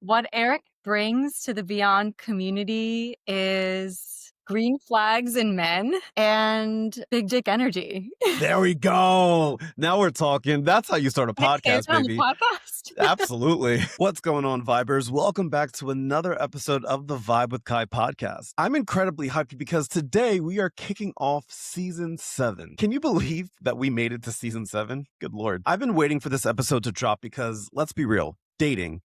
What Eric brings to the Beyond community is green flags in men and big dick energy. There we go. Now we're talking. That's how you start a Hey, is podcast, it on the baby. podcast? Absolutely. What's going on, Vibers? Welcome back to another episode of the Vibe with Kai podcast. I'm incredibly hyped because today we are kicking off season 7. Can you believe that we made it to season 7? Good Lord. I've been waiting for this episode to drop because, let's be real, dating,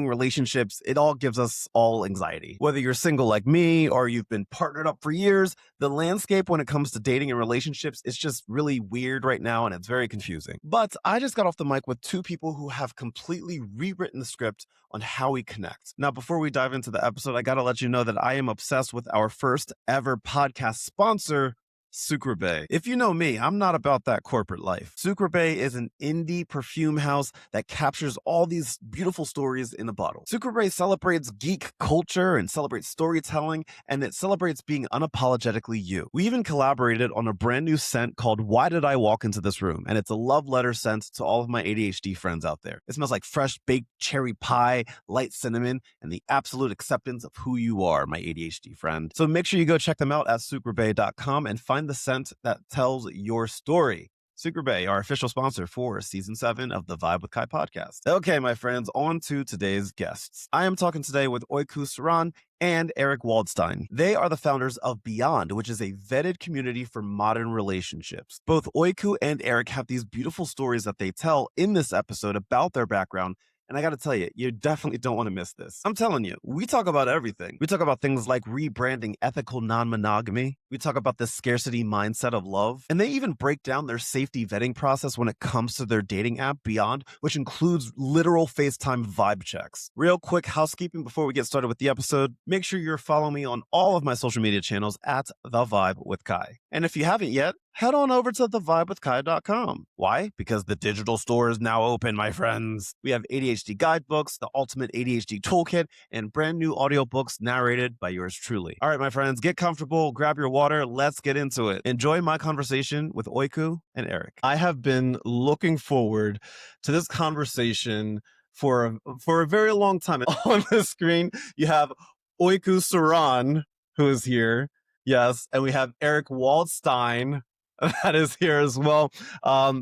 relationships, it all gives us all anxiety. Whether you're single like me or you've been partnered up for years, the landscape when it comes to dating and relationships is just really weird right now and it's very confusing. But I just got off the mic with two people who have completely rewritten the script on how we connect. Now, before we dive into the episode, I gotta let you know that I am obsessed with our first ever podcast sponsor, Sucre Bay. If you know me, I'm not about that corporate life. Sucre Bay is an indie perfume house that captures all these beautiful stories in a bottle. Sucre Bay celebrates geek culture and celebrates storytelling, and it celebrates being unapologetically you. We even collaborated on a brand new scent called Why Did I Walk Into This Room? And it's a love letter scent to all of my ADHD friends out there. It smells like fresh baked cherry pie, light cinnamon, and the absolute acceptance of who you are, my ADHD friend. So make sure you go check them out at sucrebay.com and find the scent that tells your story. Sucre Bay, our official sponsor for season 7 of the Vibe with Kai podcast. Okay, my friends, on to today's guests. I am talking today with Oyku Saran and Eric Waldstein. They are the founders of Beyond, which is a vetted community for modern relationships. Both Oyku and Eric have these beautiful stories that they tell in this episode about their background. And I got to tell you, you definitely don't want to miss this. I'm telling you, we talk about everything. We talk about things like rebranding ethical non-monogamy. We talk about the scarcity mindset of love. And they even break down their safety vetting process when it comes to their dating app, Beyond, which includes literal FaceTime vibe checks. Real quick housekeeping before we get started with the episode. Make sure you're following me on all of my social media channels at The Vibe with Kai. And if you haven't yet, head on over to thevibewithkai.com. Why? Because the digital store is now open, my friends. We have ADHD guidebooks, the ultimate ADHD toolkit, and brand new audiobooks narrated by yours truly. All right, my friends, get comfortable, grab your water, let's get into it. Enjoy my conversation with Oyku and Eric. I have been looking forward to this conversation for a very long time. On the screen, you have Oyku Saran, who is here. Yes, and we have Eric Waldstein that is here as well.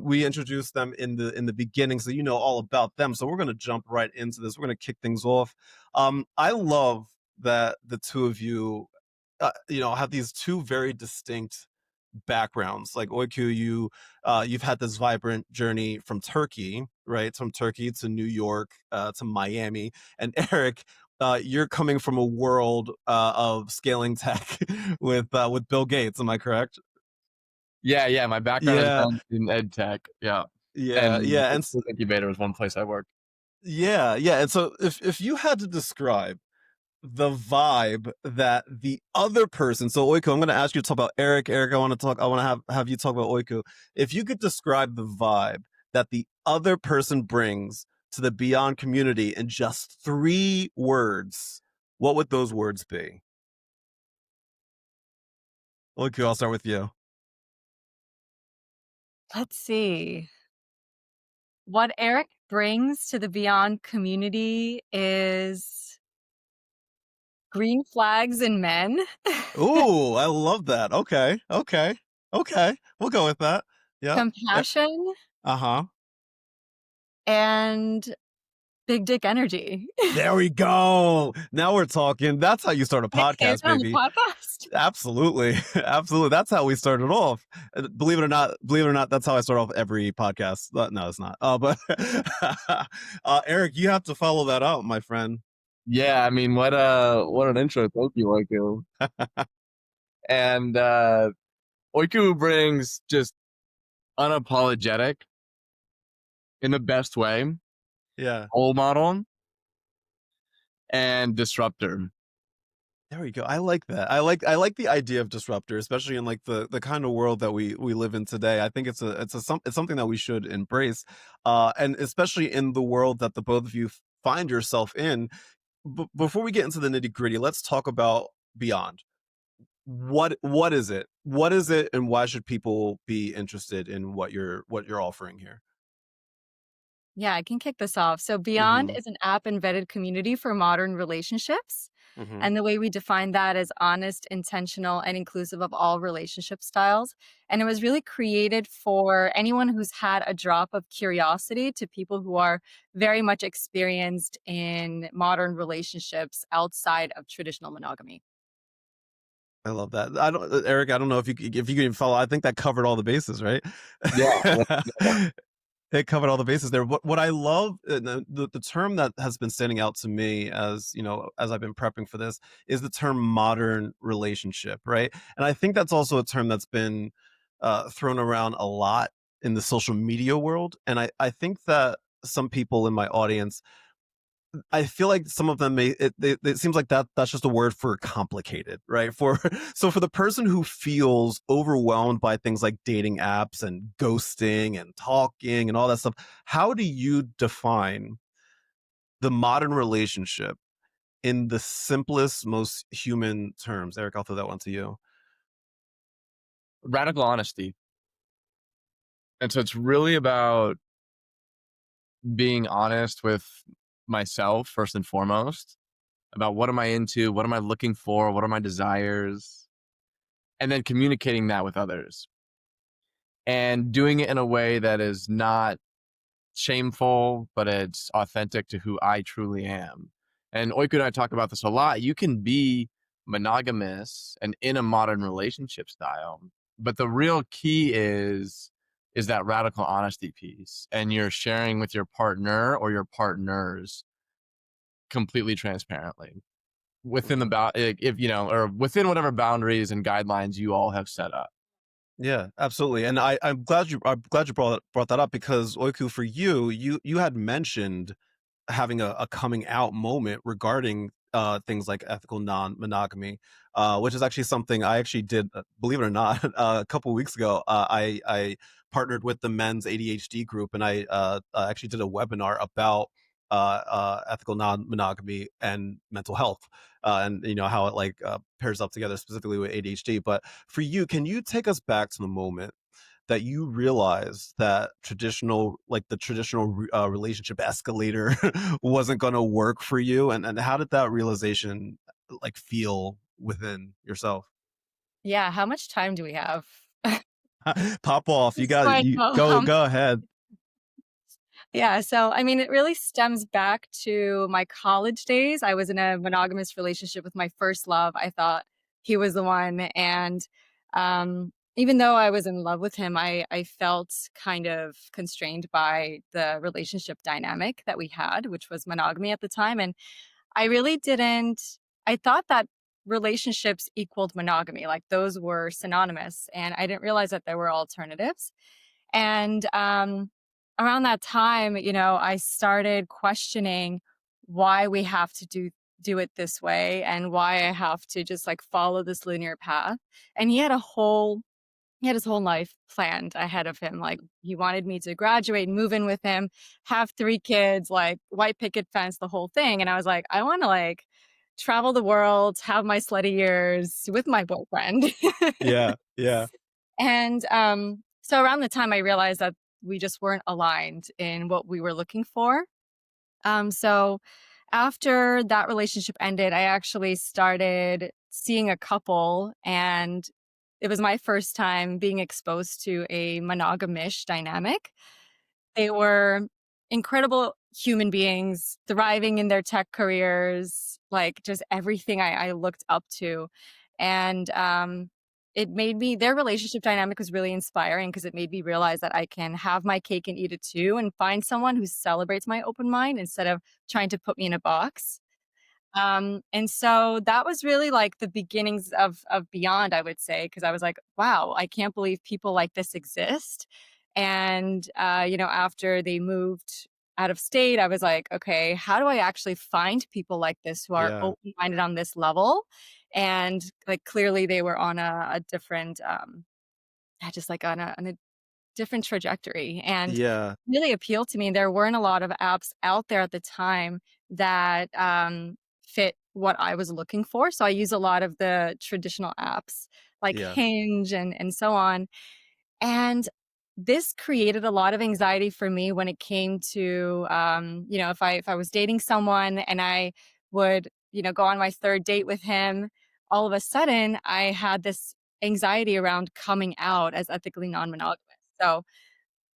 We introduced them in the beginning, so you know all about them. So we're going to jump right into this. We're going to kick things off. I love that the two of you, have these two very distinct backgrounds. Like Oyku, you've had this vibrant journey from Turkey, right? From Turkey to New York, to Miami, and Eric, you're coming from a world of scaling tech with Bill Gates. Am I correct? Yeah. My background is Yeah, in ed tech. Yeah. And yeah, and the incubator was one place I worked. yeah. And so, if you had to describe the vibe that the other person, so Oyku, I'm going to ask you to talk about Eric. Eric, I want to have you talk about Oyku. If you could describe the vibe that the other person brings to the Beyond community in just 3 words, what would those words be? Oyku, I'll start with you. Let's see. What Eric brings to the Beyond community is green flags in men. Ooh, I love that. Okay. We'll go with that. Yeah. Compassion Uh-huh. and big dick energy. There we go. Now we're talking. That's how you start a Hey, is podcast, it on the baby. podcast? Absolutely. Absolutely. That's how we started off. Believe it or not, that's how I start off every podcast. No, it's not. But Eric, you have to follow that out, my friend. Yeah, I mean, what an intro. Thank you, Oyku. And Oyku brings just unapologetic in the best way, Yeah. role model, and disruptor. There we go. I like that. I like the idea of disruptor, especially in like the kind of world that we live in today. I think it's something that we should embrace, and especially in the world that the both of you find yourself in. Before we get into the nitty gritty, let's talk about Beyond. What is it? What is it, and why should people be interested in what you're offering here? Yeah, I can kick this off. So Beyond Mm-hmm. is an app embedded community for modern relationships. Mm-hmm. And the way we define that is honest, intentional, and inclusive of all relationship styles. And it was really created for anyone who's had a drop of curiosity to people who are very much experienced in modern relationships outside of traditional monogamy. I love that. I don't, Eric. I don't know if you can follow. I think that covered all the bases, right? Yeah. It covered all the bases there. What I love, the term that has been standing out to me as as I've been prepping for this is the term modern relationship, right? And I think that's also a term that's been thrown around a lot in the social media world. And I think that some people in my audience, I feel like some of them it seems like that's just a word for complicated, right? For so for the person who feels overwhelmed by things like dating apps and ghosting and talking and all that stuff, how do you define the modern relationship in the simplest, most human terms? Eric, I'll throw that one to you. Radical honesty. And so it's really about being honest with myself first and foremost about what am I into, what am I looking for, what are my desires, and then communicating that with others and doing it in a way that is not shameful, but it's authentic to who I truly am. And Oyku and I talk about this a lot. You can be monogamous and in a modern relationship style, but the real key is that radical honesty piece, and you're sharing with your partner or your partners completely transparently within the if or within whatever boundaries and guidelines you all have set up. Yeah, absolutely. And I'm glad you brought that up because Oiku, for you had mentioned having a coming out moment regarding things like ethical non-monogamy, which is actually something I actually did, believe it or not, a couple of weeks ago. I partnered with the men's ADHD group, and I actually did a webinar about ethical non-monogamy and mental health, and how it like pairs up together specifically with ADHD. But for you, can you take us back to the moment that you realized that the traditional relationship escalator wasn't going to work for you, and how did that realization like feel within yourself? Yeah, how much time do we have? Pop off, you Just got so it. I You know go ahead. Yeah, so I mean, it really stems back to my college days. I was in a monogamous relationship with my first love. I thought he was the one. And even though I was in love with him, I felt kind of constrained by the relationship dynamic that we had, which was monogamy at the time. And I really didn't, I thought that relationships equaled monogamy, like those were synonymous. And I didn't realize that there were alternatives. And around that time, I started questioning why we have to do it this way and why I have to just like follow this linear path. And he had his whole life planned ahead of him. Like he wanted me to graduate and move in with him, have 3 kids, like white picket fence, the whole thing. And I was like, I want to like travel the world, have my slutty years with my boyfriend. Yeah, yeah, And so around the time I realized that we just weren't aligned in what we were looking for. So after that relationship ended, I actually started seeing a couple, and it was my first time being exposed to a monogamish dynamic. They were incredible human beings, thriving in their tech careers, like just everything I looked up to. And it made me, their relationship dynamic was really inspiring because it made me realize that I can have my cake and eat it too and find someone who celebrates my open mind instead of trying to put me in a box. And so that was really like the beginnings of Beyond, I would say, because I was like, wow, I can't believe people like this exist. And after they moved out of state, I was like, okay, how do I actually find people like this who are yeah, open-minded on this level? And like clearly they were on a different just like on a different trajectory and yeah, really appealed to me. There weren't a lot of apps out there at the time that fit what I was looking for. So I use a lot of the traditional apps like yeah, Hinge and so on. And this created a lot of anxiety for me when it came to, if I was dating someone and I would, go on my third date with him, all of a sudden I had this anxiety around coming out as ethically non-monogamous. So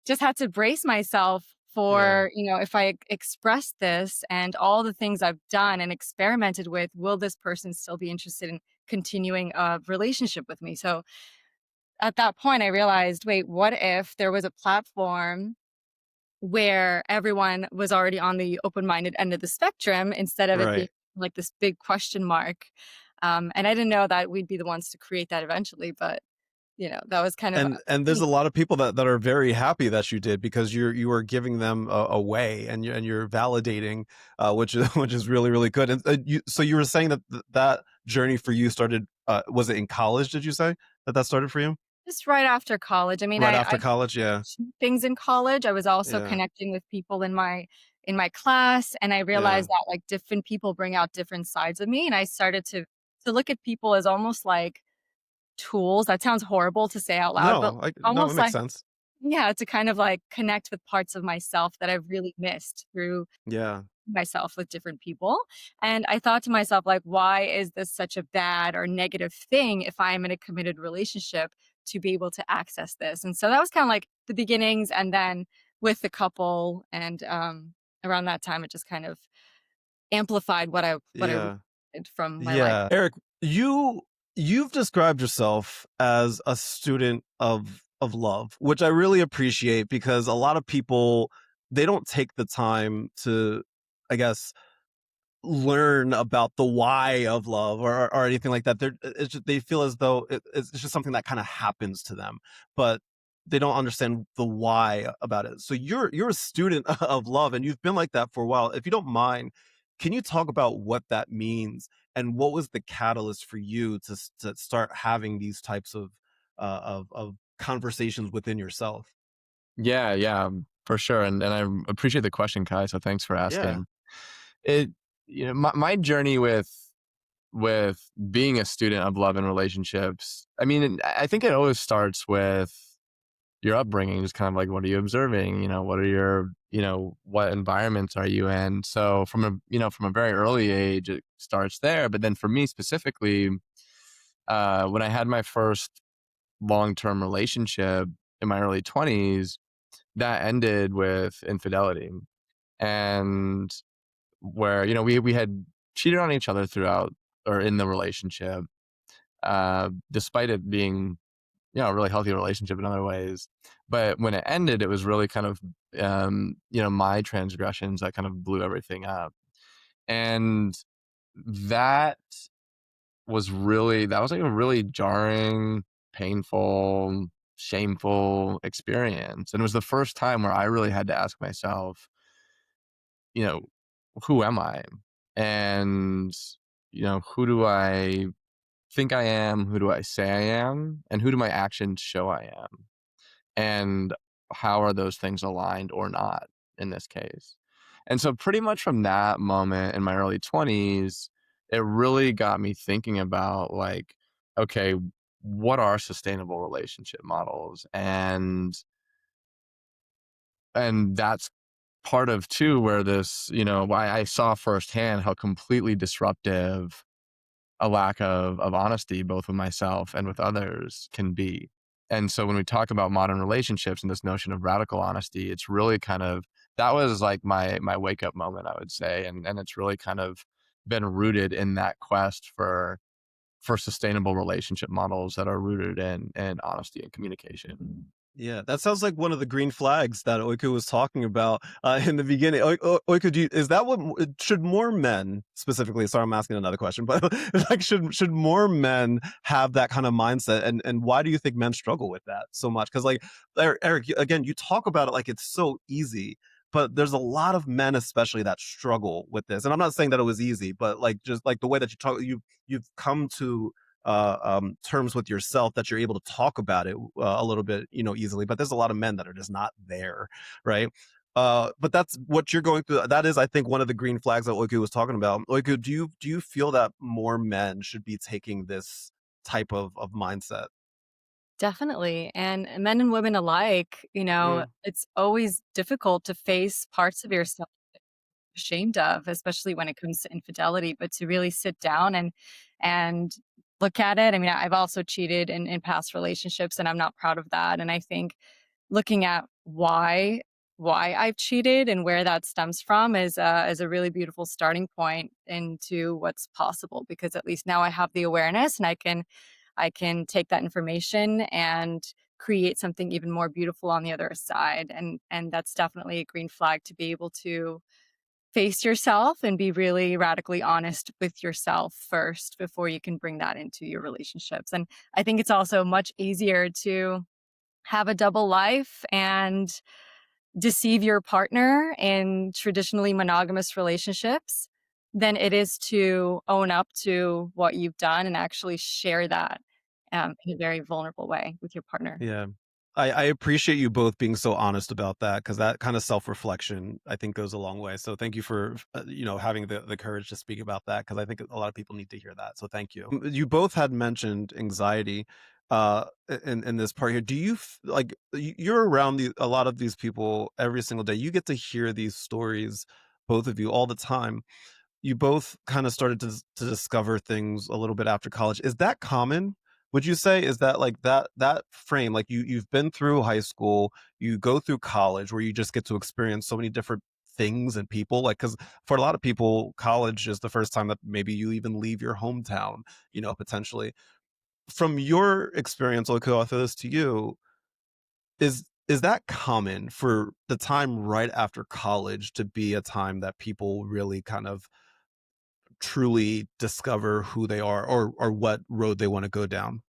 just had to brace myself Yeah. for, if I express this and all the things I've done and experimented with, will this person still be interested in continuing a relationship with me? So at that point, I realized, wait, what if there was a platform where everyone was already on the open-minded end of the spectrum instead of it being Right. like this big question mark? And I didn't know that we'd be the ones to create that eventually, but that was kind of And there's a lot of people that are very happy that you did, because you are giving them a way, and you're validating, which is which is really, really good. And so you were saying that that journey for you started, was it in college? Did you say that started for you just right after college. I mean, right I after college? Yeah, two things in college. I was also yeah, connecting with people in my class, and I yeah. realized that like different people bring out different sides of me, and I started to look at people as almost like tools. That sounds horrible to say out loud, but No, it almost makes like, sense. yeah, to kind of like connect with parts of myself that I've really missed through Yeah, myself with different people. And I thought to myself, like, why is this such a bad or negative thing if I'm in a committed relationship to be able to access this? And so that was kind of like the beginnings. And then with the couple, and around that time, it just kind of amplified what I yeah. wanted from my life. Yeah. Eric, you've described yourself as a student of love, which I really appreciate, because a lot of people, they don't take the time to, I guess, learn about the why of love, or anything like that. They feel as though it's just something that kind of happens to them, but they don't understand the why about it. So you're a student of love, and you've been like that for a while. If you don't mind, can you talk about what that means, and what was the catalyst for you to start having these types of of conversations within yourself? Yeah, yeah, for sure. And I appreciate the question, Kai. So thanks for Yeah. asking. It my journey with being a student of love and relationships. I mean, I think it always starts with your upbringing, just kind of like, what are you observing? What are your, what environments are you in? So from a very early age, it starts there. But then for me specifically, when I had my first long-term relationship in my early 20s, that ended with infidelity. And where, we had cheated on each other throughout or in the relationship, despite it being, a really healthy relationship in other ways. But when it ended, it was really kind of, my transgressions that kind of blew everything up. And that that was like a really jarring, painful, shameful experience. And it was the first time where I really had to ask myself, you know, who am I? And, who do I think I am? Who do I say I am? And who do my actions show I am? And how are those things aligned or not in this case? And so, pretty much from that moment in my early 20s, it really got me thinking about, like, okay, what are sustainable relationship models? And that's part of too where this, why I saw firsthand how completely disruptive a lack of honesty, both with myself and with others, can be. And so when we talk about modern relationships and this notion of radical honesty, it's really kind of, that was like my wake up moment, I would say. And it's really kind of been rooted in that quest for sustainable relationship models that are rooted in honesty and communication. Yeah, that sounds like one of the green flags that Oyku was talking about in the beginning. Oyku, is that what should more men specifically? Sorry, I'm asking another question, but like, should more men have that kind of mindset, and why do you think men struggle with that so much? Because like Eric, again, you talk about it like it's so easy, but there's a lot of men, especially, that struggle with this. And I'm not saying that it was easy, but like, just like the way that you talk, you've come to terms with yourself, that you're able to talk about it a little bit, easily. But there's a lot of men that are just not there, right? But that's what you're going through. That is, I think, one of the green flags that Oyku was talking about. Oyku, do you feel that more men should be taking this type of mindset? Definitely. And men and women alike, Mm, it's always difficult to face parts of yourself ashamed of, especially when it comes to infidelity, but to really sit down and look at it. I mean, I've also cheated in past relationships and I'm not proud of that. And I think looking at why I've cheated and where that stems from is a really beautiful starting point into what's possible because at least now I have the awareness and I can take that information and create something even more beautiful on the other side. And that's definitely a green flag to be able to face yourself and be really radically honest with yourself first before you can bring that into your relationships. And I think it's also much easier to have a double life and deceive your partner in traditionally monogamous relationships than it is to own up to what you've done and actually share that in a very vulnerable way with your partner. yeah. I appreciate you both being so honest about that because that kind of self-reflection I think goes a long way. So thank you for having the courage to speak about that because I think a lot of people need to hear that. So thank you. You both had mentioned anxiety in this part here. Do you like you're around a lot of these people every single day. You get to hear these stories, both of you, all the time. You both kind of started to discover things a little bit after college. Is that common? Would you say is that like that frame like you've been through high school, you go through college where you just get to experience so many different things and people like cuz for a lot of people college is the first time that maybe you even leave your hometown, potentially. From your experience, Oyku, I'll throw this to you. Is that common for the time right after college to be a time that people really kind of truly discover who they are or what road they want to go down?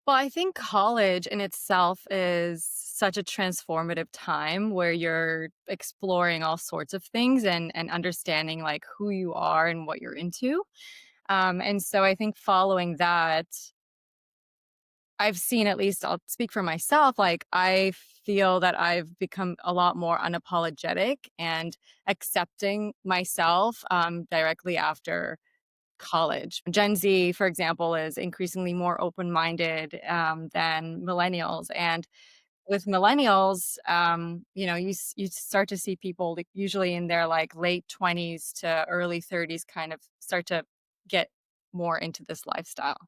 Well, I think college in itself is such a transformative time where you're exploring all sorts of things and understanding like who you are and what you're into. And so I think following that, I've seen at least I'll speak for myself, like I feel that I've become a lot more unapologetic and accepting myself directly after college. Gen Z, for example, is increasingly more open-minded than millennials, and with millennials, you start to see people like, usually in their like late 20s to early 30s, kind of start to get more into this lifestyle.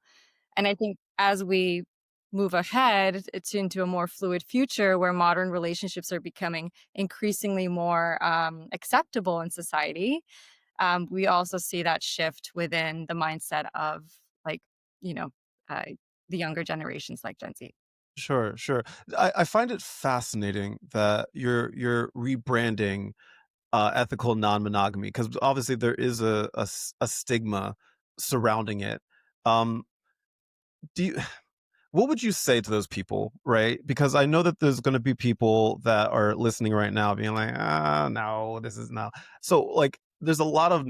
And I think as we move ahead, it's into a more fluid future where modern relationships are becoming increasingly more acceptable in society. We also see that shift within the mindset of like, you know, uh, the younger generations like Gen Z. Sure, sure. I find it fascinating that you're rebranding ethical non-monogamy because obviously there is a stigma surrounding it. Um, do you what would you say to those people, right? Because I know that there's going to be people that are listening right now being like, ah, no, this is not. So, like, there's a lot of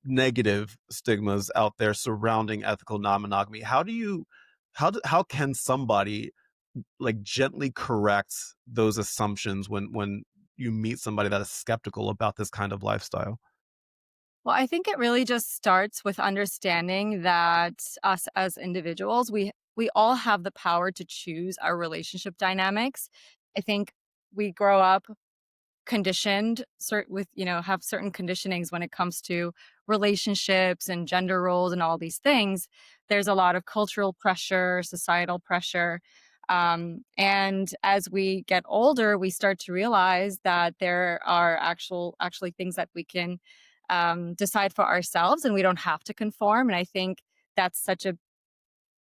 negative stigmas out there surrounding ethical non-monogamy. How can somebody like gently correct those assumptions when you meet somebody that is skeptical about this kind of lifestyle? Well, I think it really just starts with understanding that us as individuals, we all have the power to choose our relationship dynamics. I think we grow up conditioned with have certain conditionings when it comes to relationships and gender roles and all these things. There's a lot of cultural pressure, societal pressure, and as we get older we start to realize that there are actually things that we can decide for ourselves and we don't have to conform. And I think that's such a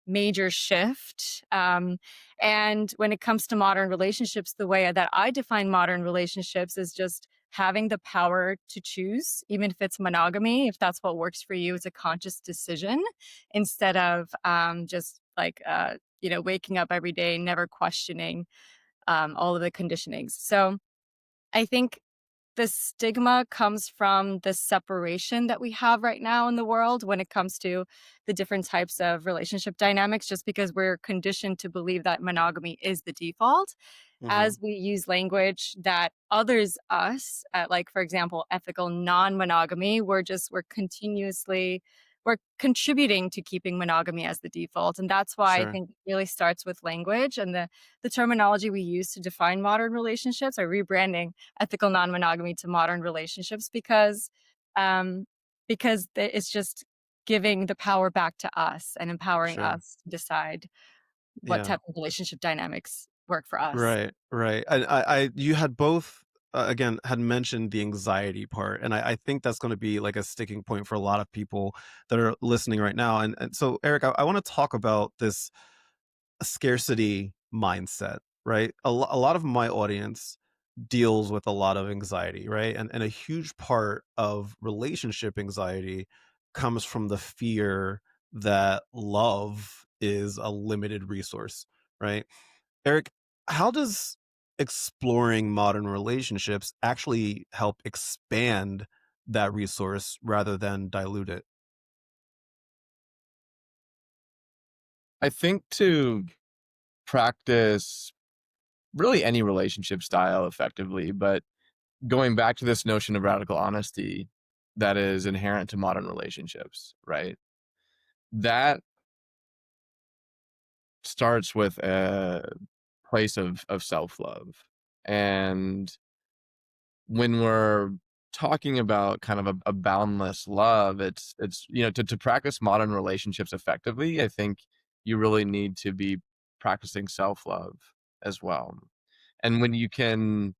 major shift. And when it comes to modern relationships, the way that I define modern relationships is just having the power to choose, even if it's monogamy, if that's what works for you, it's a conscious decision instead of just like, waking up every day, never questioning all of the conditionings. So I think the stigma comes from the separation that we have right now in the world when it comes to the different types of relationship dynamics, just because we're conditioned to believe that monogamy is the default. Hmm. As we use language that others us, like, for example, ethical non monogamy, we're continuously we're contributing to keeping monogamy as the default. And that's why I Sure. think it really starts with language and the terminology we use to define modern relationships, or rebranding ethical non-monogamy to modern relationships, um, because it's just giving the power back to us and empowering Sure. us to decide what Yeah. type of relationship dynamics work for us. Right, right. You had both again had mentioned the anxiety part, and I think that's going to be like a sticking point for a lot of people that are listening right now. And so, Eric, I want to talk about this scarcity mindset, right? A lot of my audience deals with a lot of anxiety, right? And a huge part of relationship anxiety comes from the fear that love is a limited resource, right? Eric, how does exploring modern relationships actually help expand that resource rather than dilute it? I think to practice really any relationship style effectively, but going back to this notion of radical honesty that is inherent to modern relationships, right? That starts with a place of self-love. And when we're talking about kind of a boundless love, it's to practice modern relationships effectively, I think you really need to be practicing self-love as well. And when you can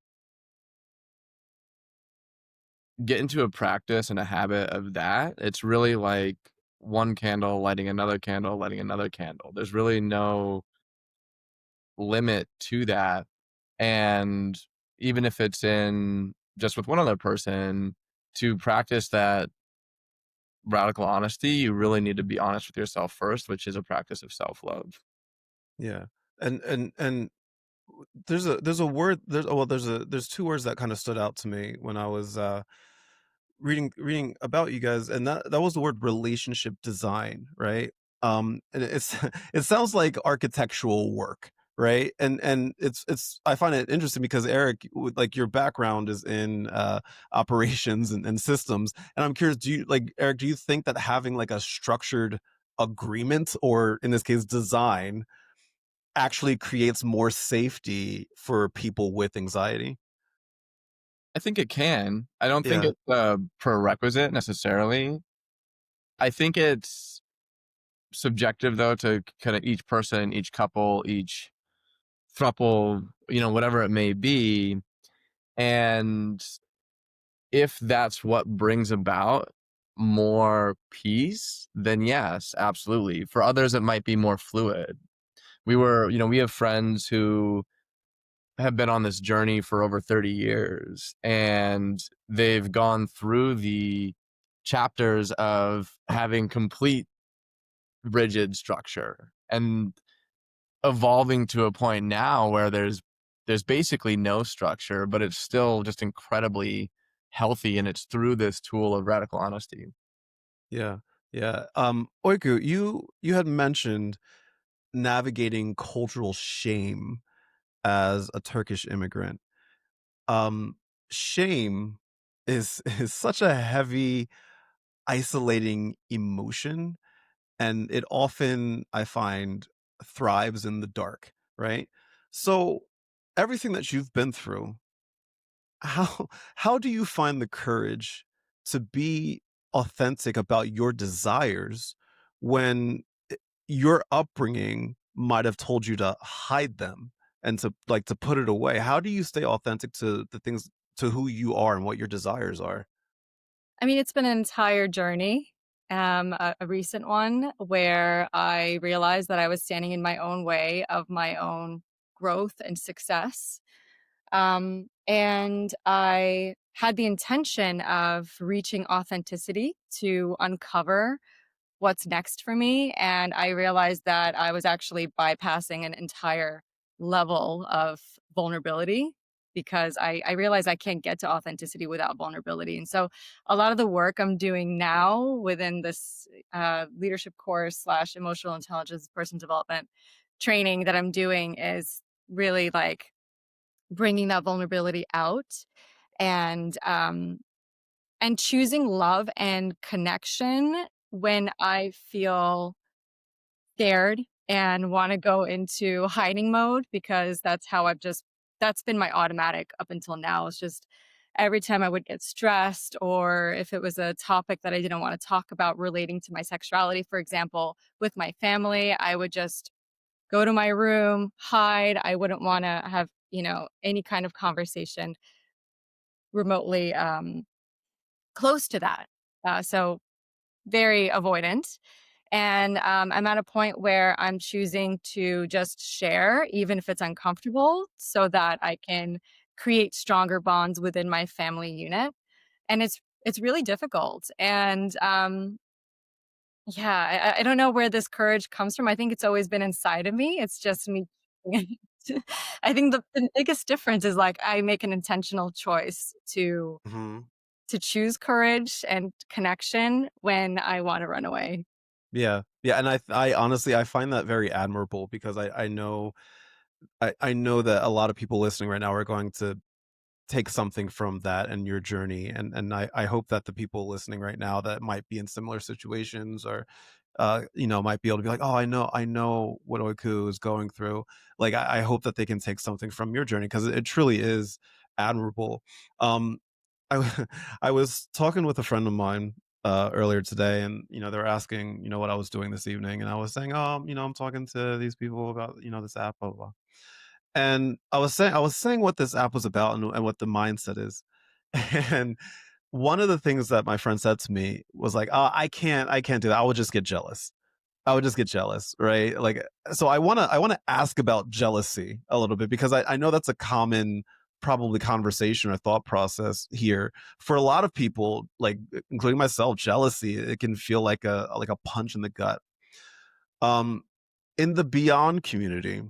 get into a practice and a habit of that, it's really like one candle lighting another candle, lighting another candle. There's really no limit to that. And even if it's in just with one other person, to practice that radical honesty, you really need to be honest with yourself first, which is a practice of self-love. Yeah. And there's a word there's two words that kind of stood out to me when I was reading about you guys, and that was the word relationship design, right? And it's it sounds like architectural work, right? And it's I find it interesting because Eric, with like your background is in operations and systems, and I'm curious, do you like Eric, do you think that having like a structured agreement, or in this case design, actually creates more safety for people with anxiety? I think it can. I don't think Yeah. it's a prerequisite necessarily. I think it's subjective though to kind of each person, each couple, each throuple, whatever it may be. And if that's what brings about more peace, then yes, absolutely. For others, it might be more fluid. We have friends who have been on this journey for over 30 years, and they've gone through the chapters of having complete rigid structure and evolving to a point now where there's basically no structure, but it's still just incredibly healthy, and it's through this tool of radical honesty. Yeah. Yeah. Oyku, you had mentioned navigating cultural shame as a Turkish immigrant. Um, Shame is such a heavy, isolating emotion, and it often, I find, thrives in the dark, right? So everything that you've been through, how how do you find the courage to be authentic about your desires when your upbringing might have told you to hide them and to like to put it away? How do you stay authentic to the things, to who you are and what your desires are? I mean, it's been an entire journey, a recent one where I realized that I was standing in my own way of my own growth and success. And I had the intention of reaching authenticity to uncover what's next for me. And I realized that I was actually bypassing an entire level of vulnerability because I realized I can't get to authenticity without vulnerability. And so a lot of the work I'm doing now within this leadership course slash emotional intelligence person development training that I'm doing is really like bringing that vulnerability out and choosing love and connection when I feel scared and want to go into hiding mode because that's been my automatic up until now. It's just every time I would get stressed or if it was a topic that I didn't want to talk about relating to my sexuality, for example, with my family, I would just go to my room, hide. I wouldn't want to have, any kind of conversation remotely close to that. So very avoidant. And I'm at a point where I'm choosing to just share, even if it's uncomfortable, so that I can create stronger bonds within my family unit. And it's really difficult. And yeah, I don't know where this courage comes from. I think it's always been inside of me. It's just me. I think the biggest difference is like I make an intentional choice Mhm. to choose courage and connection when I want to run away. Yeah. Yeah, and I honestly I find that very admirable because I know I know that a lot of people listening right now are going to take something from that and your journey, and I hope that the people listening right now that might be in similar situations or might be able to be like, oh, I know what Oiku is going through. Like I hope that they can take something from your journey because it truly is admirable. um I was talking with a friend of mine earlier today, and they were asking what I was doing this evening, and I was saying, oh, I'm talking to these people about this app, blah blah blah. And I was saying what this app was about and what the mindset is. And one of the things that my friend said to me was like, "Oh, I can't do that. I would just get jealous. I would just get jealous, right?" Like, so I wanna ask about jealousy a little bit because I know that's a common probably conversation or thought process here. For a lot of people, like including myself, jealousy, it can feel like a punch in the gut. Um, in the Beyond community,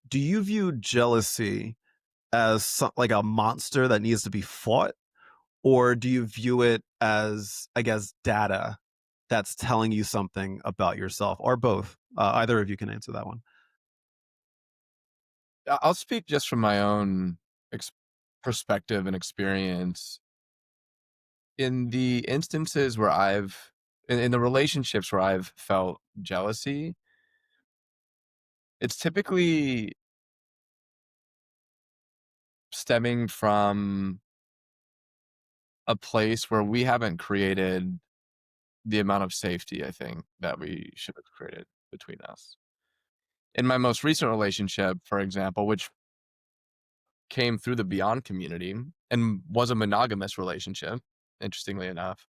do you view jealousy as like a monster that needs to be fought, or do you view it as, I guess, data that's telling you something about yourself, or both? Either of you can answer that one. I'll speak just from my own ex- perspective and experience. In the instances where in the relationships where I've felt jealousy, it's typically stemming from a place where we haven't created the amount of safety I think that we should have created between us. In my most recent relationship, for example, which came through the Beyond community and was a monogamous relationship, interestingly enough,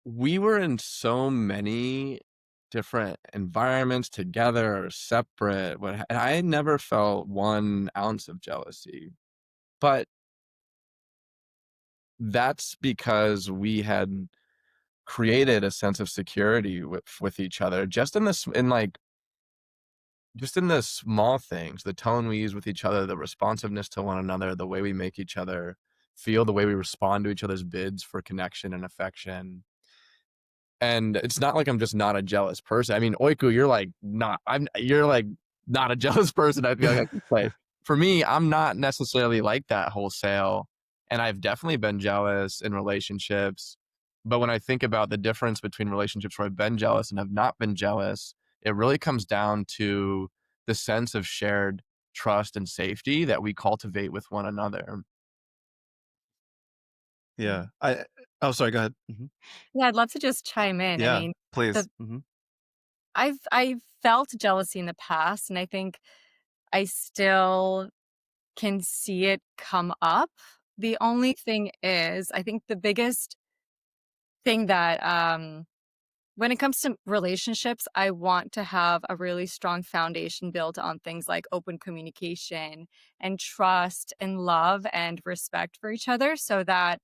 we were in so many different environments together or separate, and I never felt 1 ounce of jealousy. But that's because we had created a sense of security with each other just in the small things, the tone we use with each other, the responsiveness to one another, the way we make each other feel, the way we respond to each other's bids for connection and affection. And it's not like I'm just not a jealous person. I mean, Oiku, you're like not a jealous person. I feel like I can say. For me, I'm not necessarily like that wholesale. And I've definitely been jealous in relationships. But when I think about the difference between relationships where I've been jealous and have not been jealous, it really comes down to the sense of shared trust and safety that we cultivate with one another. Yeah. Oh, sorry. Go ahead. Yeah, I'd love to just chime in. I Yeah. mean, Please. the I've felt jealousy in the past, and I think I still can see it come up. The only thing is, I think the biggest thing that when it comes to relationships, I want to have a really strong foundation built on things like open communication and trust and love and respect for each other so that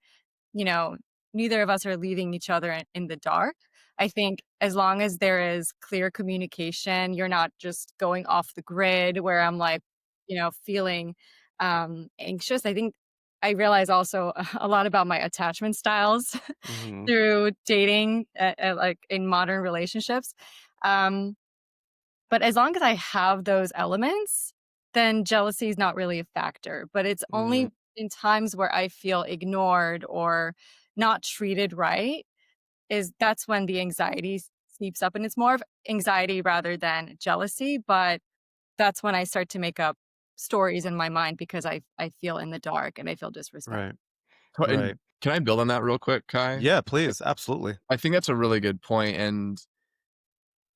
you know, neither of us are leaving each other in the dark. I think as long as there is clear communication, you're not just going off the grid where I'm like, feeling anxious. I think I realize also a lot about my attachment styles Hmm. through dating, like in modern relationships. Um, but as long as I have those elements, then jealousy is not really a factor. But it's Hmm. only in times where I feel ignored or not treated right that's when the anxiety seeps up, and it's more of anxiety rather than jealousy, but that's when I start to make up stories in my mind because I feel in the dark and I feel disrespected. Right. And Right. can I build on that real quick, Kai? Yeah, please. Absolutely. I think that's a really good point, and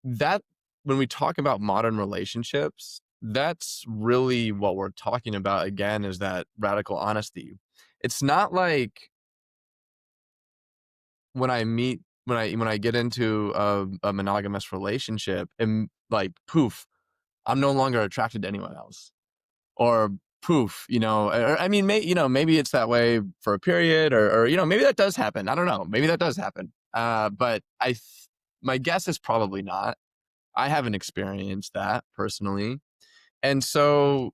that when we talk about modern relationships, that's really what we're talking about again, is that radical honesty. It's not like when I get into a monogamous relationship and like poof, I'm no longer attracted to anyone else. Or poof, or, I mean, maybe it's that way for a period, or maybe that does happen. I don't know. Maybe that does happen. But my guess is probably not. I haven't experienced that personally. And so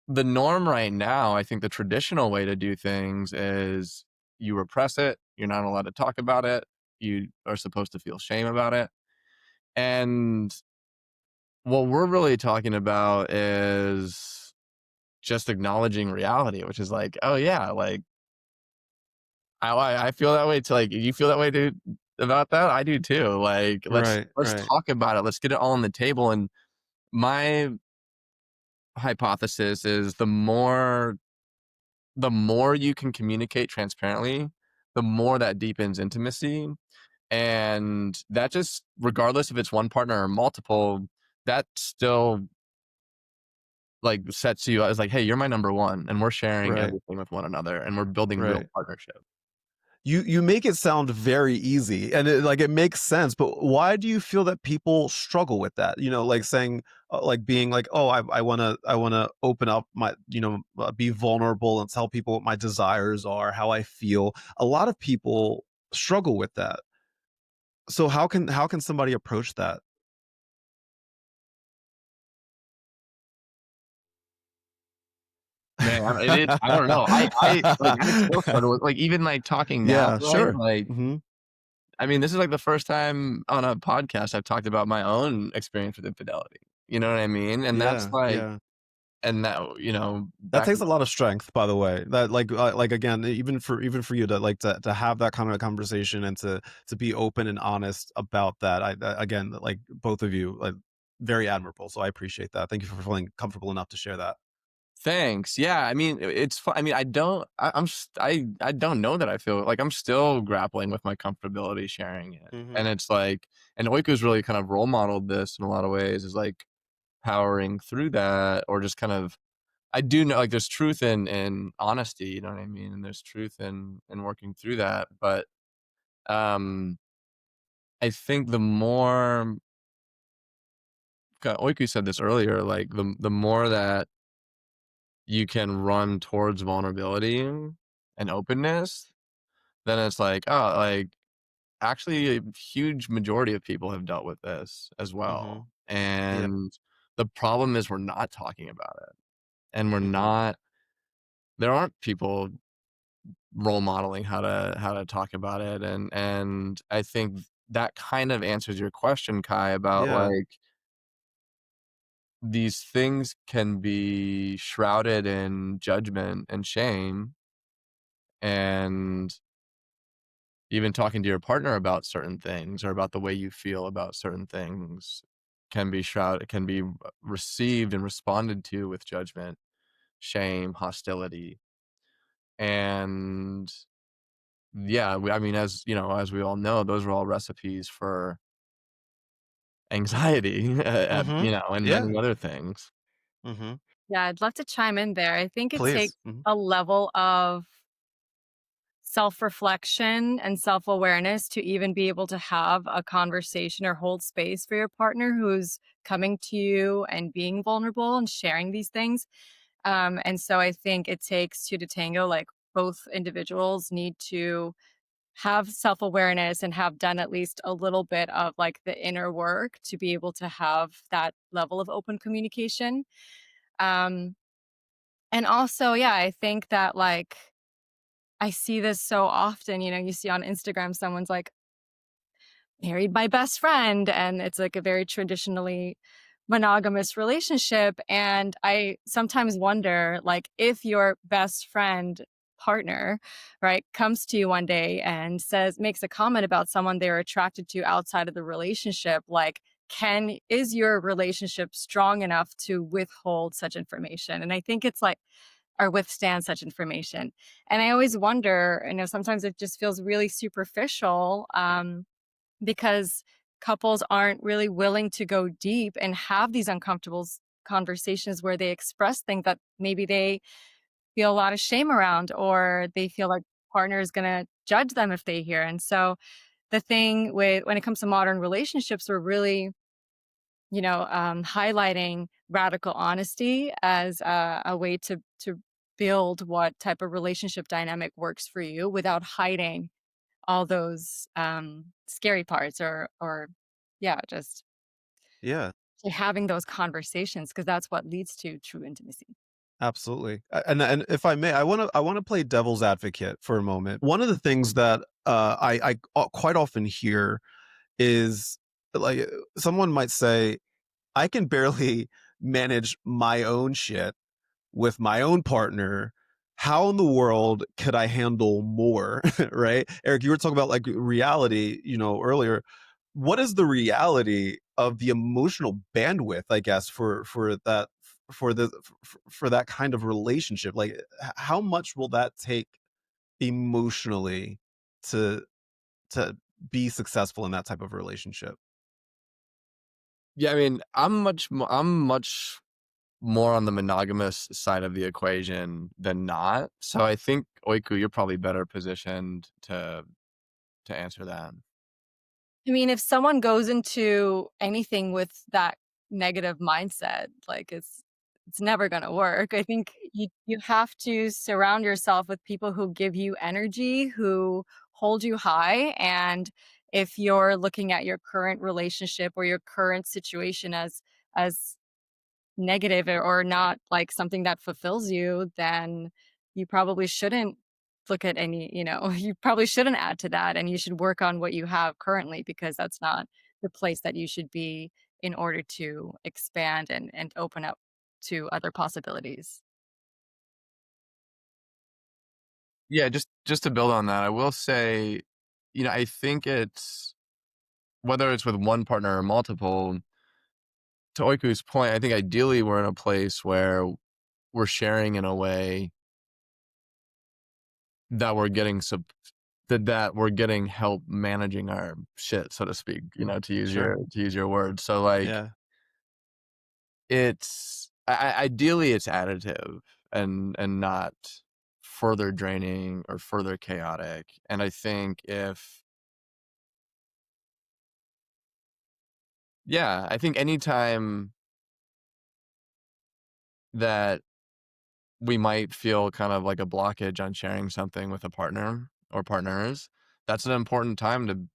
the norm right now, I think the traditional way to do things is you repress it. You're not allowed to talk about it. You are supposed to feel shame about it. And what we're really talking about is just acknowledging reality, which is like, oh yeah, like I feel that way too. Like, you feel that way too about that? I do too. Like, let's Right. let's Right. talk about it. Let's get it all on the table. And my hypothesis is the more you can communicate transparently, the more that deepens intimacy. And that just, regardless if it's one partner or multiple, that still like sets you as like, hey, you're my number one, and we're sharing Right. everything with one another, and we're building real Right. partnership. You make it sound very easy, and it makes sense, but why do you feel that people struggle with that? Like saying, like being like, oh, I want to open up my, be vulnerable and tell people what my desires are, how I feel. A lot of people struggle with that. So how can somebody approach that? Man, I don't know. I still struggle with, like, even like talking now, Yeah, right? sure. Like, Hmm. I mean, this is like the first time on a podcast I've talked about my own experience with infidelity. You know what I mean? And that's Yeah, like, yeah. and that, That back, takes a lot of strength, by the way. That like again, even for you to like to have that kind of a conversation and to be open and honest about that. Again, like both of you, like very admirable. So I appreciate that. Thank you for feeling comfortable enough to share that. thanks. Yeah. I mean, it's fun. I mean, I don't know that I feel like I'm still grappling with my comfortability sharing it. Hmm. And it's like, and Oiku's really kind of role modeled this in a lot of ways, is like powering through that, or just kind of, I do know, like, there's truth in honesty, you know what I mean? And there's truth in working through that. But um I think the more, Oiku said this earlier, like the more that you can run towards vulnerability and openness, then it's like, oh, like, actually a huge majority of people have dealt with this as Hmm. well. Yeah. And the problem is we're not talking about it. And Hmm. there aren't people role modeling how to talk about it. And I think that kind of answers your question, Kai, about Yeah. like, these things can be shrouded in judgment and shame, and even talking to your partner about certain things, or about the way you feel about certain things, can be received and responded to with judgment, shame, hostility. And yeah, I mean, as you know, as we all know, those are all recipes for anxiety, Hmm. and Yeah. many other things. Hmm. Yeah, I'd love to chime in there. I think it takes Please. Hmm. a level of self-reflection and self-awareness to even be able to have a conversation or hold space for your partner who's coming to you and being vulnerable and sharing these things. And so I think it takes two to tango. Like, both individuals need to have self-awareness and have done at least a little bit of like the inner work to be able to have that level of open communication. Um, and also, yeah, I think that like I see this so often, you see on Instagram, someone's like, married my best friend, and it's like a very traditionally monogamous relationship. And I sometimes wonder, like, if your best friend partner, right, comes to you one day and makes a comment about someone they're attracted to outside of the relationship, like, is your relationship strong enough to withhold such information? And I think it's like, or withstand such information. And I always wonder, sometimes it just feels really superficial, because couples aren't really willing to go deep and have these uncomfortable conversations where they express things that maybe they feel a lot of shame around, or they feel like partner is going to judge them if they hear. And so the thing with when it comes to modern relationships, we're really highlighting radical honesty as a way to build what type of relationship dynamic works for you without hiding all those scary parts, or yeah, just Yeah. having those conversations, because that's what leads to true intimacy. Absolutely. And if I may, I want to play devil's advocate for a moment. One of the things that I quite often hear is like someone might say, I can barely manage my own shit with my own partner. How in the world could I handle more? Right? Eric, you were talking about like reality, earlier. What is the reality of the emotional bandwidth, I guess, for that kind of relationship? Like how much will that take emotionally to to be successful in that type of relationship? Yeah, I mean, I'm much more on the monogamous side of the equation than not. So I think Oiku, you're probably better positioned to answer that. I mean, if someone goes into anything with that negative mindset, like, it's never gonna work. I think you have to surround yourself with people who give you energy, who hold you high, and if you're looking at your current relationship or your current situation as negative, or not like something that fulfills you, then you probably shouldn't look at you probably shouldn't add to that, and you should work on what you have currently, because that's not the place that you should be in order to expand and open up to other possibilities. Yeah, just to build on that, I will say, I think it's whether it's with one partner or multiple, to Oiku's point, I think ideally we're in a place where we're sharing in a way that we're getting that we're getting help managing our shit, so to speak, to use Sure. your words. So like Yeah. ideally it's additive and not further draining or further chaotic. And I think I think anytime that we might feel kind of like a blockage on sharing something with a partner or partners, that's an important time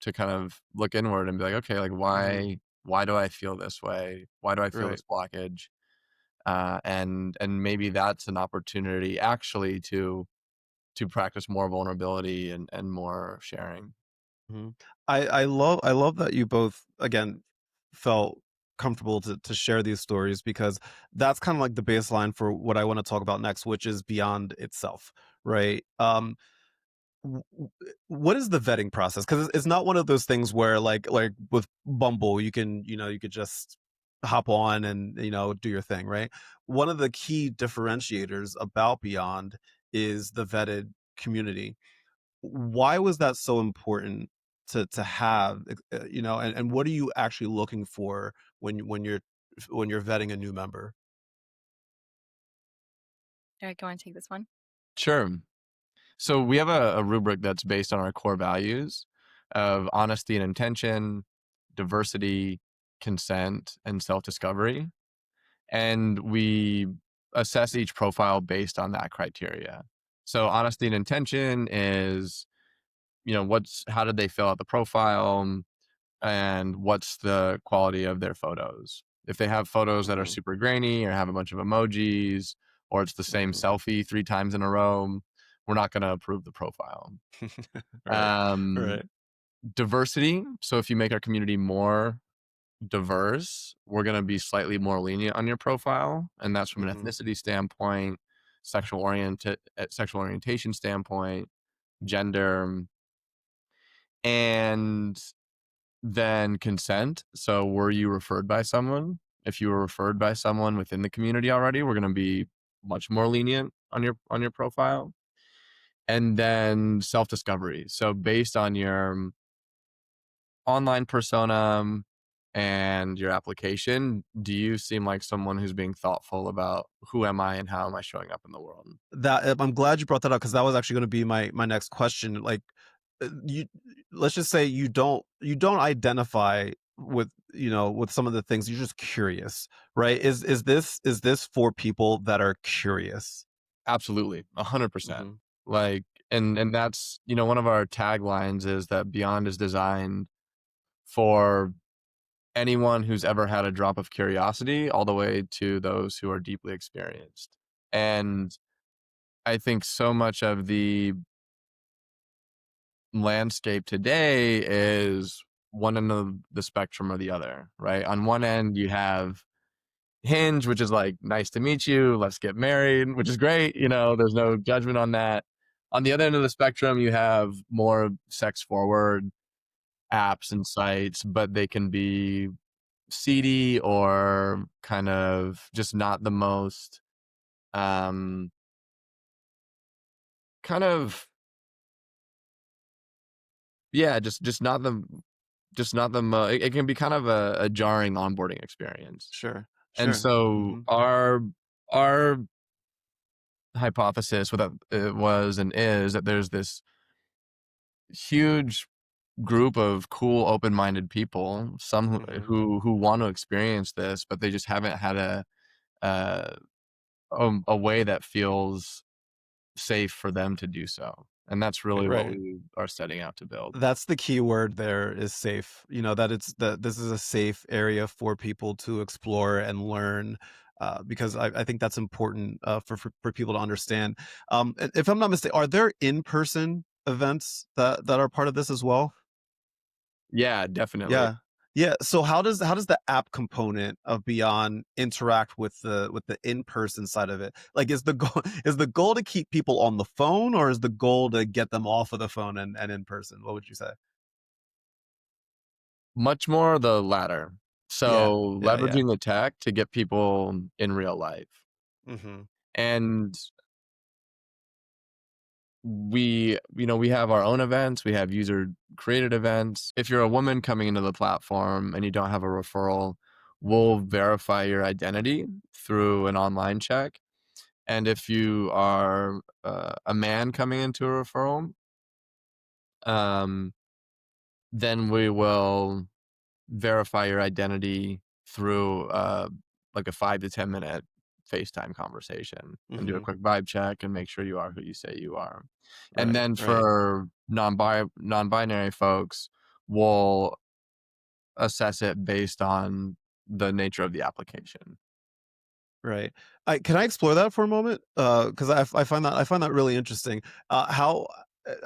to kind of look inward and be like, okay, like Hmm. why do I feel this way? Why do I feel Right. this blockage? And maybe that's an opportunity actually to practice more vulnerability and more sharing. Mhm. I love that you both again felt comfortable to share these stories, because that's kind of like the baseline for what I want to talk about next, which is beyond itself, right? What is the vetting process? Because it's not one of those things where like with Bumble, you could just hop on and do your thing, right? One of the key differentiators about Beyond is the vetted community. Why was that so important to have, and what are you actually looking for when you're vetting a new member? Eric, you want to take this one? Sure. So we have a rubric that's based on our core values of honesty and intention, diversity, consent, and self-discovery. And we assess each profile based on that criteria. So honesty and intention is, how did they fill out the profile, and what's the quality of their photos. If they have photos that are Hmm. super grainy or have a bunch of emojis, or it's the same Hmm. selfie 3 times in a row, we're not going to approve the profile. Right. Um, Right. Diversity. So if you make our community more diverse, we're going to be slightly more lenient on your profile. And that's from an Hmm. ethnicity standpoint, sexual orientation standpoint, gender, and then consent. So were you referred by someone? If you were referred by someone within the community already, we're going to be much more lenient on your profile. And then self-discovery. So based on your online persona and your application, do you seem like someone who's being thoughtful about who am I and how am I showing up in the world? That I'm glad you brought that up, because that was actually going to be my next question. Like, you let's just say you don't identify with, with some of the things. You're just curious, right? Is this for people that are curious? Absolutely, 100%. Hmm. Like, and that's, one of our taglines is that Beyond is designed for anyone who's ever had a drop of curiosity, all the way to those who are deeply experienced. And I think so much of the landscape today is one end of the spectrum or the other, right? On one end, you have Hinge, which is like, nice to meet you, let's get married, which is great. There's no judgment on that. On the other end of the spectrum, you have more sex forward apps and sites, but they can be seedy or kind of just not the most, kind of, yeah, it can be kind of a jarring onboarding experience. Sure, And sure. so Hmm. our hypothesis with it was and is that there's this huge group of cool, open-minded people, some Hmm. who want to experience this, but they just haven't had uh, a way that feels safe for them to do so. And that's really what Right. we are setting out to build. That's the key word there, is safe. That this is a safe area for people to explore and learn, because I think that's important, for people to understand. If I'm not mistaken, are there in-person events that are part of this as well? Yeah, definitely. Yeah. Yeah. So how does the app component of Beyond interact with the in-person side of it? Like, is the goal is the goal to keep people on the phone, or is the goal to get them off of the phone and in person? What would you say? Much more the latter. Yeah. So Yeah, yeah. leveraging the tech to get people in real life. Mhm. And we have our own events, we have user created events. If you're a woman coming into the platform and you don't have a referral, we'll verify your identity through an online check. And if you are a man coming into a referral, um, then we will verify your identity through like a 5 to 10 minute FaceTime conversation and do a Mhm. quick vibe check and make sure you are who you say you are. And Right, then right. for non-binary folks, we'll assess it based on the nature of the application. Right. Can I explore that for a moment? Because I find that really interesting. How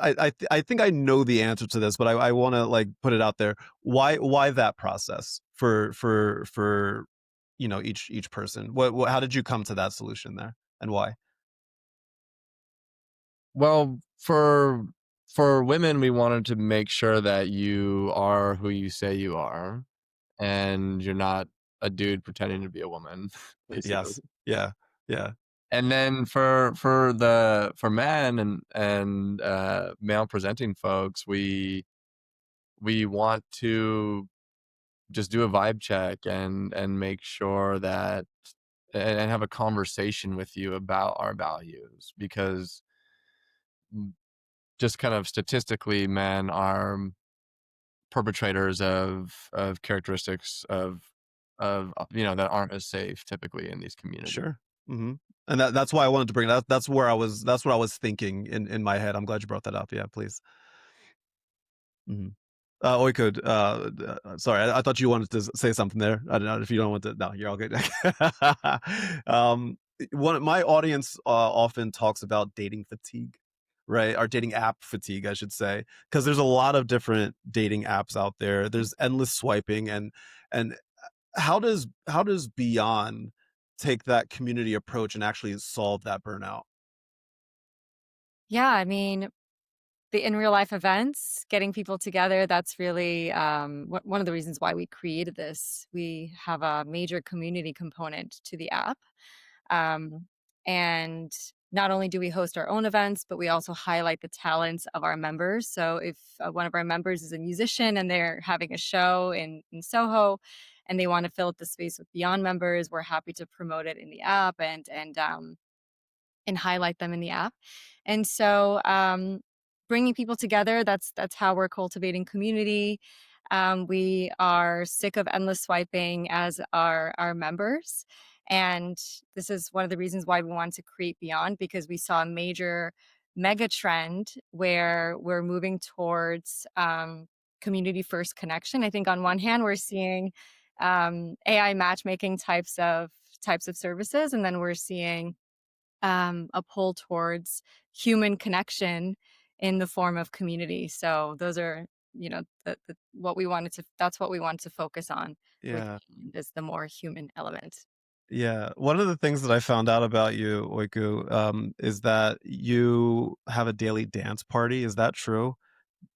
I think I know the answer to this, but I want to, like, put it out there. Why that process for each person? What how did you come to that solution there, and why? Well, for women, we wanted to make sure that you are who you say you are and you're not a dude pretending to be a woman, basically. Yes. Yeah. Yeah. And then for men and male presenting folks, we want to just do a vibe check and make sure that and have a conversation with you about our values, because just kind of statistically, men are perpetrators of characteristics of that aren't as safe typically in these communities. Sure. Mhm. And that's why I wanted to bring it up. That's what I was thinking in my head. I'm glad you brought that up. Yeah, please. Mhm. Oyku, sorry, I thought you wanted to say something there. I don't know if you don't want to. No, you're all good. One my audience often talks about dating fatigue, right? Or dating app fatigue, I should say, because there's a lot of different dating apps out there. There's endless swiping, and how does Beyond take that community approach and actually solve that burnout? Yeah, I mean, the in real life events, getting people together, that's really one of the reasons why we created this. We have a major community component to the app. Um, and not only do we host our own events, but we also highlight the talents of our members. So if one of our members is a musician and they're having a show in Soho and they want to fill up the space with Beyond members, we're happy to promote it in the app and highlight them in the app. And so bringing people together, that's how we're cultivating community. We are sick of endless swiping as our members. And this is one of the reasons why we wanted to create Beyond, because we saw a major mega trend where we're moving towards community first connection. I think on one hand, we're seeing AI matchmaking types of services, and then we're seeing a pull towards human connection in the form of community. So those are, what we wanted to. That's what we want to focus on with Yeah. is the more human element. Yeah. One of the things that I found out about you, Oiku, is that you have a daily dance party. Is that true?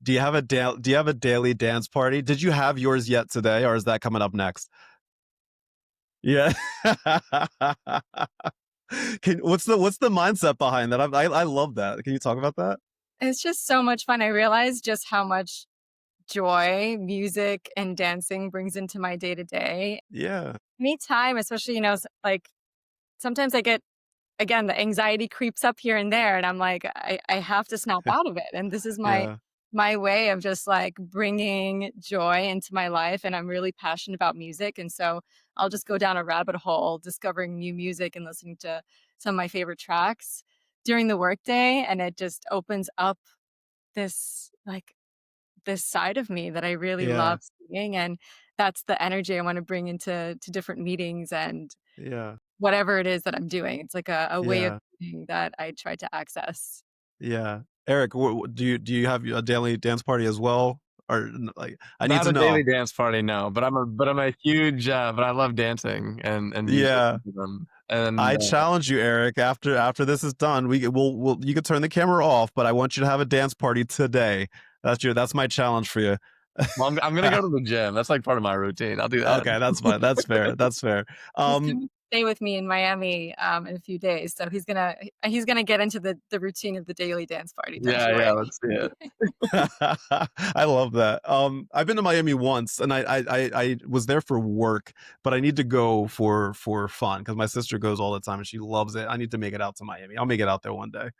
Do you have a daily dance party? Did you have yours yet today, or is that coming up next? Yeah. What's the mindset behind that? I love that. Can you talk about that? It's just so much fun. I realized just how much joy music and dancing brings into my day to day. Yeah. Anytime, especially like sometimes I get again, the anxiety creeps up here and there, and I'm like, I have to snap out of it. And this is Yeah. my way of just like bringing joy into my life. And I'm really passionate about music. And so I'll just go down a rabbit hole discovering new music and listening to some of my favorite tracks during the workday. And it just opens up this this side of me that I really Yeah. love seeing. And that's the energy I want to bring into different meetings and Yeah. whatever it is that I'm doing. It's like a way of Yeah. being that I try to access. Yeah. Eric, do you have a daily dance party as well? Or like I need Not to a know. daily dance party, no. But I'm a huge. But I love dancing and music Yeah. to them. And I challenge you, Eric. After this is done, we'll you can turn the camera off, but I want you to have a dance party today. That's my challenge for you. well, I'm gonna go to the gym. That's like part of my routine. I'll do that. Okay, that's fine. That's fair. That's fair. He's gonna stay with me in Miami in a few days, so he's gonna get into the routine of the daily dance party. Don't you Yeah, worry. yeah. Let's see it. I love that. I've been to Miami once, and I was there for work, but I need to go for fun because my sister goes all the time and she loves it. I need to make it out to Miami. I'll make it out there one day.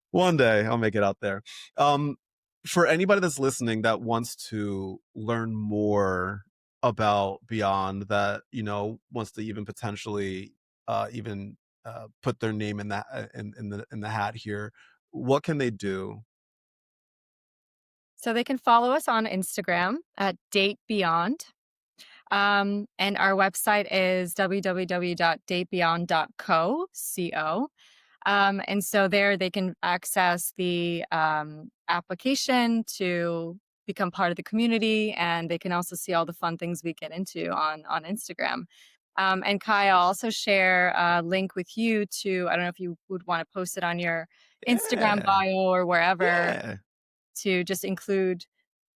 One day I'll make it out there. Um, for anybody that's listening that wants to learn more about Beyond, that wants to even potentially even put their name in that in the hat here, what can they do? So they can follow us on Instagram at Date Beyond. And our website is www.datebeyond.co. Co. And so there they can access the application to become part of the community, and they can also see all the fun things we get into on Instagram. And Kai, I'll also share a link with you to, I don't know if you would want to post it on your Instagram Yeah, bio or wherever, yeah. to just include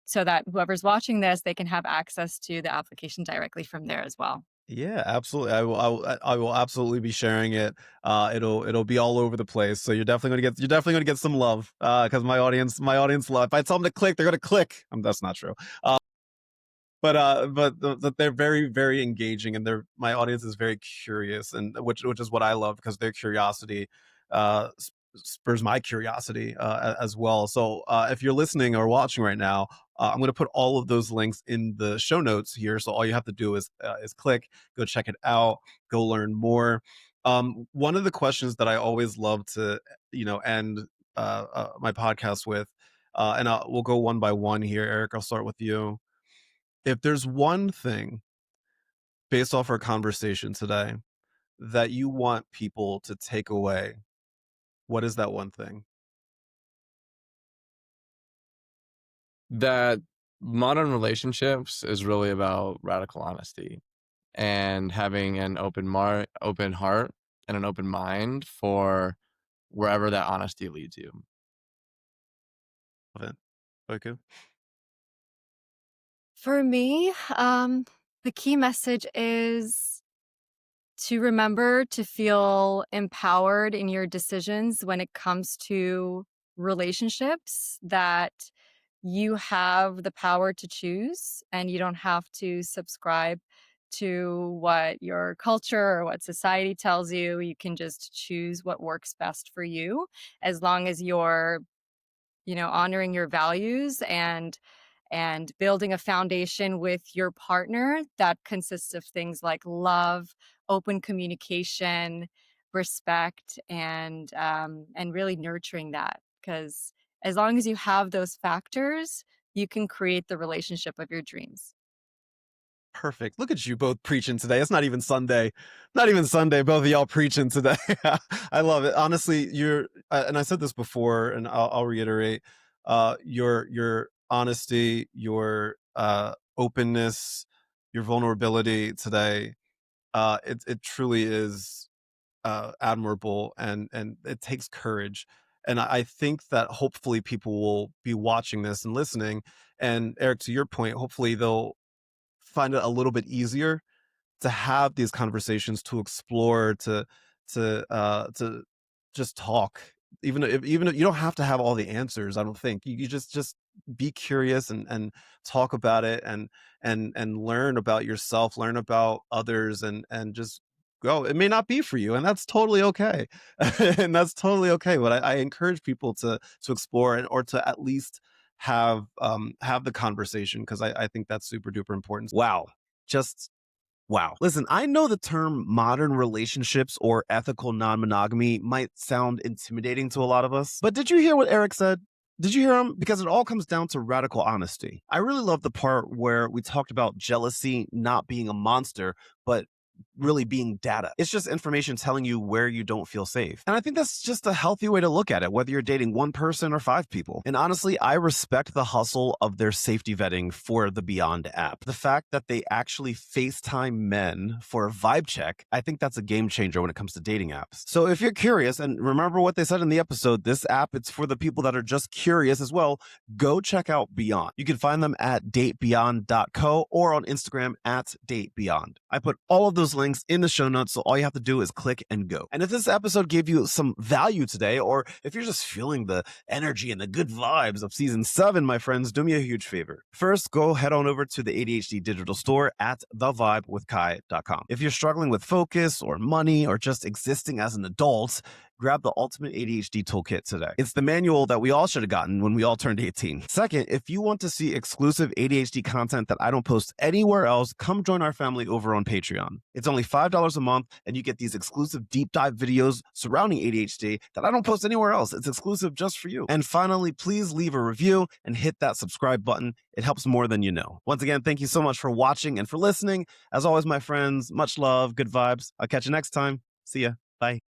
so that whoever's watching this, they can have access to the application directly from there as well. Yeah, absolutely. I will absolutely be sharing it. It'll be all over the place. So you're definitely gonna get some love. Because my audience love. If I tell them to click, they're gonna click. That's not true. But they're very very engaging, and my audience is very curious, and which is what I love, because their curiosity spurs my curiosity as well. So if you're listening or watching right now, I'm going to put all of those links in the show notes here, so all you have to do is click, go check it out, go learn more. One of the questions that I always love to end my podcast with, and we'll go one by one here. Eric, I'll start with you. If there's one thing based off our conversation today that you want people to take away, what is that one thing? That modern relationships is really about radical honesty, and having an open heart and an open mind for wherever that honesty leads you. Love it. Oyku? For me, the key message is to remember to feel empowered in your decisions when it comes to relationships, that you have the power to choose and you don't have to subscribe to what your culture or what society tells you. You can just choose what works best for you, as long as you're, honoring your values and building a foundation with your partner that consists of things like love, open communication, respect, and really nurturing that. Because as long as you have those factors, you can create the relationship of your dreams. Perfect. Look at you both preaching today. It's not even Sunday. Not even Sunday. Both of y'all preaching today. I love it. Honestly, and I said this before, and I'll reiterate, your honesty, your openness, your vulnerability today, it truly is admirable, and it takes courage. And I think that hopefully people will be watching this and listening. And Eric, to your point, hopefully they'll find it a little bit easier to have these conversations, to explore, to just talk. Even if you don't have to have all the answers, I don't think you just be curious and talk about it, and learn about yourself, learn about others, and just go. It may not be for you, and that's totally okay. And that's totally okay. But I encourage people to explore, or to at least have the conversation, because I think that's super duper important. Wow. Just wow. Listen, I know the term modern relationships or ethical non-monogamy might sound intimidating to a lot of us, but did you hear what Eric said? Did you hear him? Because it all comes down to radical honesty. I really love the part where we talked about jealousy not being a monster, but really being data. It's just information telling you where you don't feel safe. And I think that's just a healthy way to look at it, whether you're dating one person or 5 people. And honestly, I respect the hustle of their safety vetting for the Beyond app. The fact that they actually FaceTime men for a vibe check, I think that's a game changer when it comes to dating apps. So if you're curious, and remember what they said in the episode, this app, it's for the people that are just curious as well, go check out Beyond. You can find them at datebeyond.co or on Instagram at datebeyond. I put all of those links in the show notes, so all you have to do is click and go. And if this episode gave you some value today, or if you're just feeling the energy and the good vibes of season 7, my friends, do me a huge favor. First, go head on over to the ADHD digital store at thevibewithkai.com. If you're struggling with focus or money or just existing as an adult, grab the Ultimate ADHD Toolkit today. It's the manual that we all should have gotten when we all turned 18. Second, if you want to see exclusive ADHD content that I don't post anywhere else, come join our family over on Patreon. It's only $5 a month, and you get these exclusive deep dive videos surrounding ADHD that I don't post anywhere else. It's exclusive just for you. And finally, please leave a review and hit that subscribe button. It helps more than you know. Once again, thank you so much for watching and for listening. As always, my friends, much love, good vibes. I'll catch you next time. See ya. Bye.